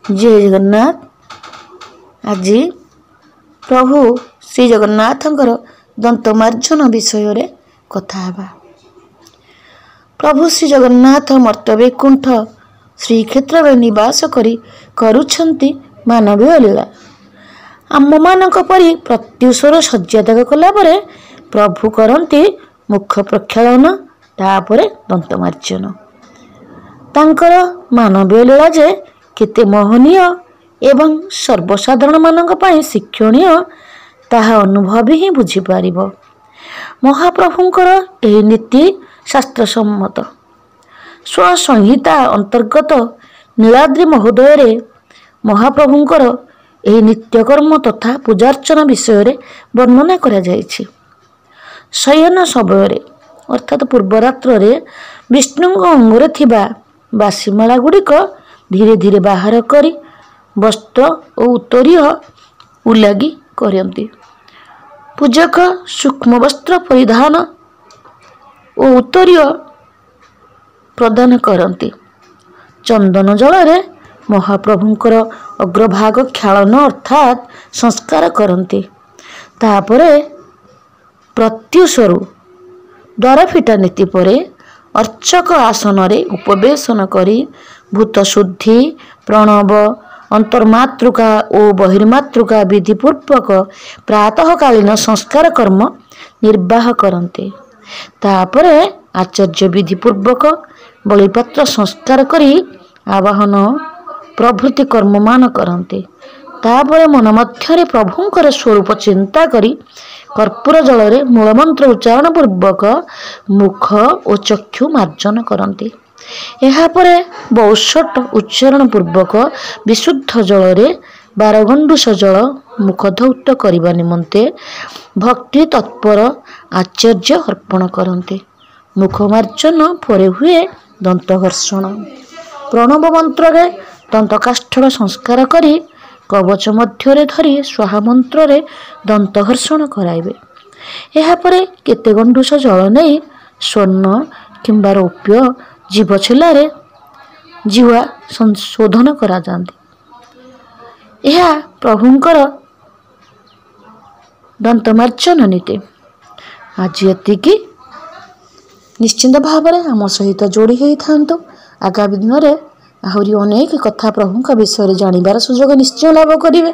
जय जगन्नाथ। आज प्रभु श्री जगन्नाथंकर दंतमार्जन विषय रे कथा हेबा। प्रभु श्री जगन्नाथ मर्तवैकुंठ श्रीक्षेत्र में निवास करी करुछंती मानवीय लीला। आम मानक परी प्रत्युषर शଯ୍यात्याग कला परे प्रभु करती मुख प्रक्षालन तापरे दंतमार्जन। तांकर मानवीय लीला जे केते मोहनीय एवं सर्वसाधारण मानक पई शिक्षणीय ताहा अनुभव ही बुझी पारिबो। महाप्रभुंकर एही नीति शास्त्र सम्मत। स्वसंहिता अंतर्गत नीलाद्रि महोदय रे महाप्रभुंकर एही नित्यकर्म तथा पूजार्चना विषय रे वर्णना करा जायछि। शयन समय अर्थात पूर्वरात्र रे विष्णुଙ୍କ अंगरे थिबा बासीमाला गुड़िक धीरे धीरे बाहर करी वस्त्र और उत्तरीय उलागी करती। पूजक सूक्ष्म वस्त्र परिधान और उत्तरीय प्रदान करती। चंदन जल रे महाप्रभुंकर अग्रभाग ख्यालन अर्थात संस्कार करती। तापरे प्रत्युषरु द्वार फिटा नीति परे अर्चक आसन रे उपवेशन करी भूत शुद्धि प्रणव अंतर्मातृका और बहिर्मातृका विधिपूर्वक प्रातःकालीन संस्कार कर्म निर्वाह करते। तापरे आचार्य विधिपूर्वक बलिपत्र संस्कार करी आवाहन प्रभृति कर्ममान करते। तापरे मन मध्य प्रभुंकर स्वरूप चिंता करी कर्पूर जल रे मूलमंत्र उच्चारण पूर्वक मुख और चक्षु मार्जन करते। यापरे बौषट उच्चारण पूर्वक विशुद्ध जल रे 12 गंडूष जल मुख धौत करने निमंते भक्ति तत्पर आचार्य अर्पण करते। मुख मार्जन परे हुए दंतघर्षण। प्रणव मंत्र रे दंतकाष्ठर संस्कार करी कवच मध्य धरी स्वाहा मंत्र रे दंतघर्षण कराइबे। यापरे केते गंडूष जल नहीं स्वर्ण किंबा रौप्य जीव छिलारे जीवा संशोधन करा जांती। यह प्रभुंकर दंतमार्जन नीति। आज एतिकी निश्चिंत भाव आम सहित जोड़ी होई थांतु। आगामी दिन में आहरी अनेक कथा प्रभुंका विषय जानवर सुजोग निश्चय लाभ करेंगे।